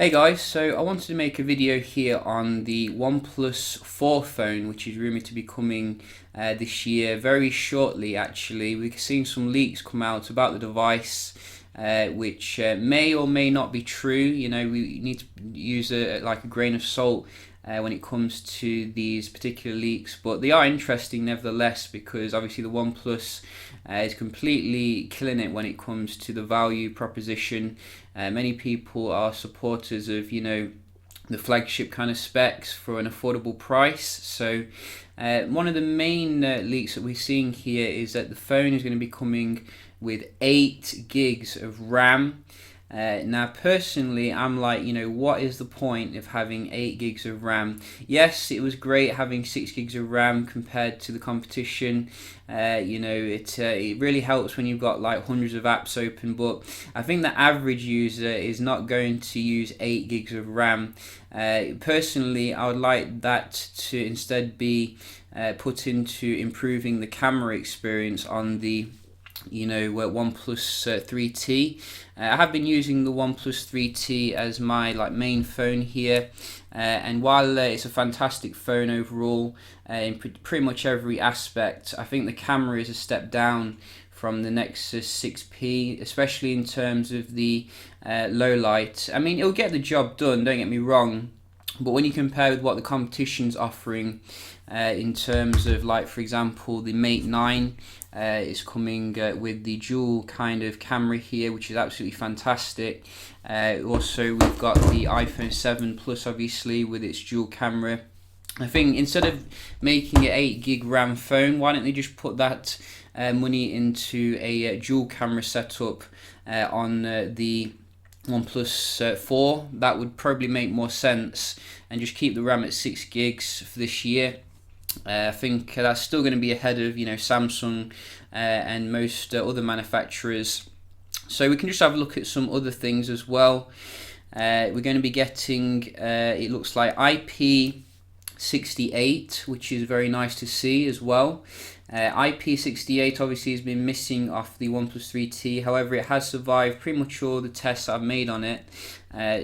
Hey guys, so I wanted to make a video here on the OnePlus 4 phone, which is rumored to be coming this year, very shortly actually. We've seen some leaks come out about the device, which may or may not be true. You know, we need to use like a grain of salt when it comes to these particular leaks, but they are interesting nevertheless, because obviously the OnePlus is completely killing it when it comes to the value proposition. Many people are supporters of, the flagship kind of specs for an affordable price. So one of the main leaks that we're seeing here is that the phone is going to be coming with 8 gigs of RAM. Now personally, I'm like, what is the point of having 8 gigs of RAM? Yes, it was great having 6 gigs of RAM compared to the competition. It really helps when you've got like hundreds of apps open, but I think the average user is not going to use 8 gigs of RAM. Personally, I would like that to instead be put into improving the camera experience on the OnePlus 3T. I have been using the OnePlus 3T as my main phone here, and while it's a fantastic phone overall in pretty much every aspect, I think the camera is a step down from the Nexus 6P, especially in terms of the low light. I mean, it'll get the job done, don't get me wrong, but when you compare with what the competition's offering in terms of, for example, the Mate 9 is coming with the dual kind of camera here, which is absolutely fantastic. Also, we've got the iPhone 7 Plus, obviously, with its dual camera. I think instead of making an 8 gig RAM phone, why don't they just put that money into a dual camera setup on the OnePlus 4? That would probably make more sense, and just keep the RAM at 6 gigs for this year. I think that's still going to be ahead of Samsung and most other manufacturers. So we can just have a look at some other things as well. We're going to be getting, it looks like IP68, which is very nice to see as well. IP68 obviously has been missing off the OnePlus 3T, however it has survived pretty much all the tests I've made on it,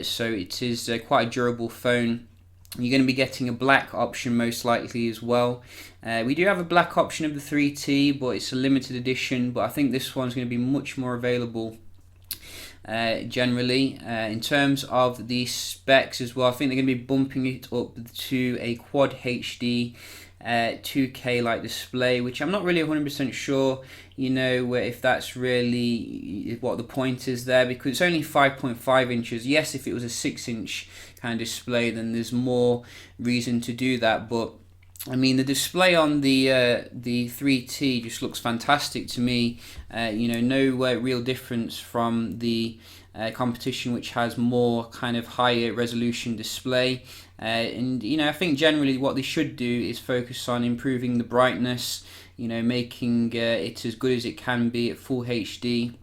so it is quite a durable phone. You're going to be getting a black option most likely as well. We do have a black option of the 3T, but it's a limited edition, but I think this one's going to be much more available generally. In terms of the specs as well, I think they're going to be bumping it up to a Quad HD 2K display, which I'm not really 100% sure if that's really what the point is there, because it's only 5.5 inches. Yes, if it was a 6-inch kind of display, then there's more reason to do that, but I mean, the display on the 3T just looks fantastic to me. No real difference from the competition, which has more kind of higher resolution display. And I think generally what they should do is focus on improving the brightness, making it as good as it can be at full HD,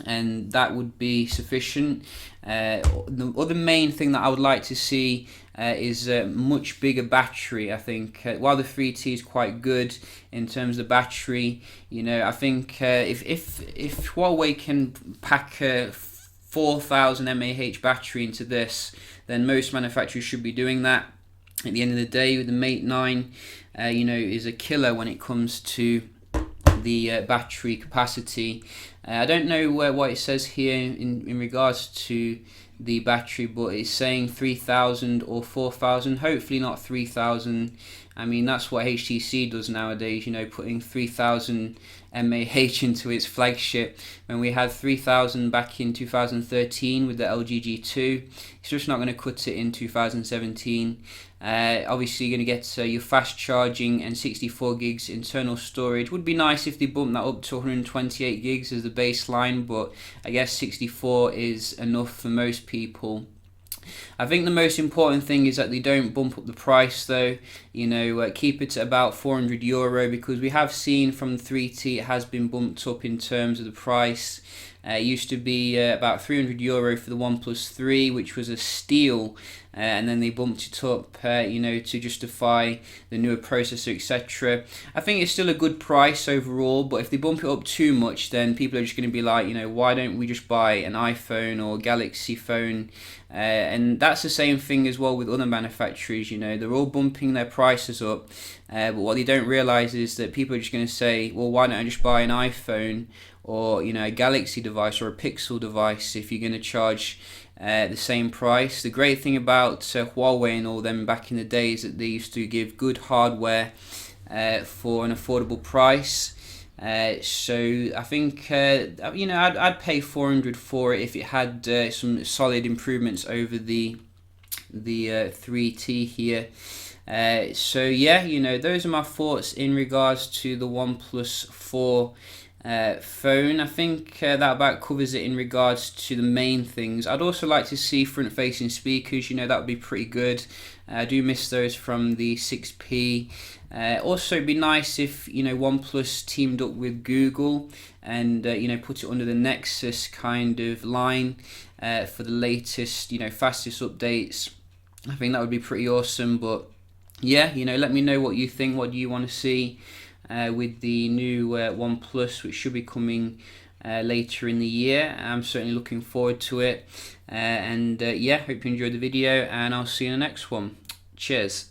and that would be sufficient. The other main thing that I would like to see is a much bigger battery. I think while the 3T is quite good in terms of the battery, I think if Huawei can pack a 4000 mAh battery into this, then most manufacturers should be doing that. At the end of the day, the Mate 9 is a killer when it comes to the battery capacity. I don't know what it says here in regards to the battery, but it's saying 3000 or 4000. Hopefully not 3000. I mean, that's what HTC does nowadays, putting 3000 mAh into its flagship, when we had 3000 back in 2013 with the LG G2. It's just not going to cut it in 2017. Obviously you're going to get your fast charging and 64 gigs internal storage. Would be nice if they bumped that up to 128 gigs as the baseline, but I guess 64 is enough for most people. I think the most important thing is that they don't bump up the price though. Keep it at about €400, because we have seen from the 3T it has been bumped up in terms of the price. It used to be about €300 for the OnePlus 3, which was a steal, and then they bumped it up, to justify the newer processor, etc. I think it's still a good price overall, but if they bump it up too much, then people are just going to be like, why don't we just buy an iPhone or Galaxy phone? And that's the same thing as well with other manufacturers. They're all bumping their prices up, but what they don't realize is that people are just going to say, well, why don't I just buy an iPhone or a Galaxy device or a Pixel device if you're going to charge the same price? The great thing about Huawei and all them back in the day is that they used to give good hardware for an affordable price. So I think I'd pay 400 for it if it had some solid improvements over the 3T here. So yeah, those are my thoughts in regards to the OnePlus 4 phone. I think that about covers it in regards to the main things. I'd also like to see front-facing speakers. That would be pretty good. I do miss those from the 6P. Also, it'd be nice if OnePlus teamed up with Google and put it under the Nexus kind of line for the latest fastest updates. I think that would be pretty awesome. But yeah, let me know what you think. What do you want to see with the new OnePlus, which should be coming later in the year? I'm certainly looking forward to it. Yeah, hope you enjoyed the video, and I'll see you in the next one. Cheers.